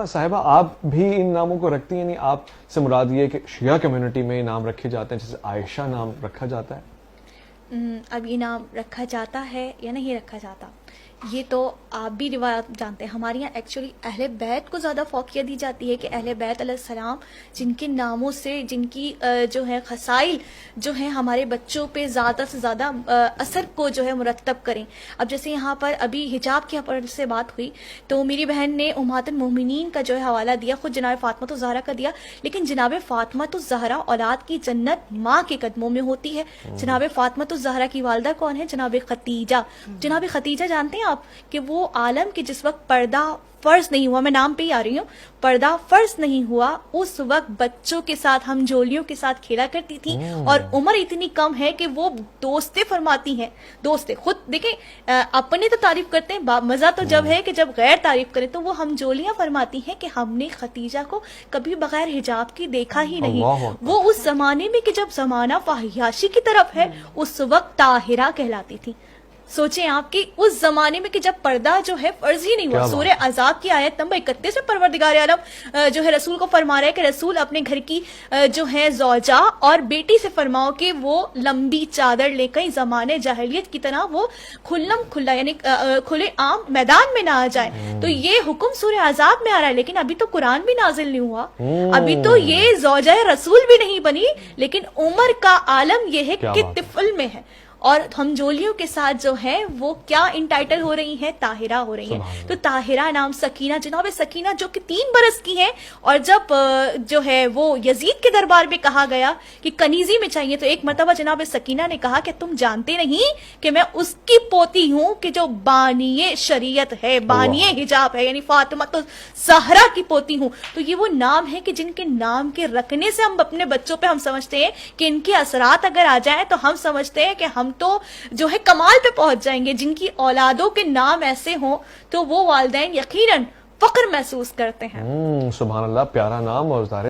صاحبہ آپ بھی ان ناموں کو رکھتی ہیں؟ یعنی آپ سے مراد یہ کہ شیعہ کمیونٹی میں نام رکھے جاتے ہیں، جیسے عائشہ نام رکھا جاتا ہے؟ اب یہ نام رکھا جاتا ہے یا نہیں رکھا جاتا، یہ تو آپ بھی روایات جانتے ہیں. ہمارے یہاں ایکچولی اہل بیت کو زیادہ فوقیت دی جاتی ہے کہ اہل بیت علیہ السلام جن کے ناموں سے، جن کی جو ہے خصائل جو ہیں ہمارے بچوں پہ زیادہ سے زیادہ اثر کو جو ہے مرتب کریں. اب جیسے یہاں پر ابھی حجاب کے حوالے سے بات ہوئی تو میری بہن نے امہات المومنین کا جو ہے حوالہ دیا، خود جناب فاطمہ الزہرا کا دیا، لیکن جناب فاطمہ الزہرا اولاد کی جنت ماں کے قدموں میں ہوتی ہے. جناب فاطمہ الزہرا کی والدہ کون ہے؟ جناب خدیجہ. جناب خدیجہ جانتے ہیں آپ کہ وہ عالم کے جس وقت پردہ فرض نہیں ہوا، میں نام پہ ہی آ رہی ہوں، پردہ فرض نہیں ہوا، اس وقت بچوں کے ساتھ، ہم جولیوں کے ساتھ کھیلا کرتی تھی. اور عمر اتنی کم ہے کہ وہ دوستیں فرماتی ہیں، دوستیں خود دیکھیں اپنے تو تعریف کرتے ہیں، مزہ تو جب ہے کہ جب غیر تعریف کریں، تو وہ ہم جولیاں فرماتی ہیں کہ ہم نے خدیجہ کو کبھی بغیر حجاب کی دیکھا ہی نہیں. وہ اس زمانے میں کہ جب زمانہ فحیاشی کی طرف ہے، اس وقت طاہرہ کہلاتی تھی. سوچیں آپ کہ اس زمانے میں کہ جب پردہ جو ہے فرض ہی نہیں ہوا. سورہ عذاب کی آیت نمبر 31 میں پروردگار عالم جو ہے رسول کو فرما رہا ہے کہ رسول اپنے گھر کی جو ہے زوجہ اور بیٹی سے فرماؤ کہ وہ لمبی چادر لے کر زمانے جاہلیت کی طرح وہ کھلم کھلا یعنی کھلے عام میدان میں نہ آ جائے. تو یہ حکم سورہ عذاب میں آ رہا ہے، لیکن ابھی تو قرآن بھی نازل نہیں ہوا، ابھی تو یہ زوجہ رسول بھی نہیں بنی، لیکن عمر کا عالم یہ ہے کہ طفل میں ہے. اور ہم جولیوں کے ساتھ جو ہے وہ کیا انٹائٹل ہو رہی ہیں؟ طاہرہ ہو رہی ہیں. تو طاہرہ نام سکینہ، جناب سکینہ جو کہ 3 برس کی ہیں، اور جب جو ہے وہ یزید کے دربار میں کہا گیا کہ کنیزی میں چاہیے، تو ایک مرتبہ جناب سکینہ نے کہا کہ تم جانتے نہیں کہ میں اس کی پوتی ہوں کہ جو بانی شریعت ہے، بانی حجاب ہے، یعنی فاطمہ تو زہرا کی پوتی ہوں. تو یہ وہ نام ہے کہ جن کے نام کے رکھنے سے ہم اپنے بچوں پہ ہم سمجھتے ہیں کہ ان کے اثرات اگر آ جائیں تو ہم سمجھتے ہیں کہ ہم تو جو ہے کمال پہ پہنچ جائیں گے. جن کی اولادوں کے نام ایسے ہوں تو وہ والدین یقیناً فخر محسوس کرتے ہیں. سبحان اللہ، پیارا نام اور ظاہر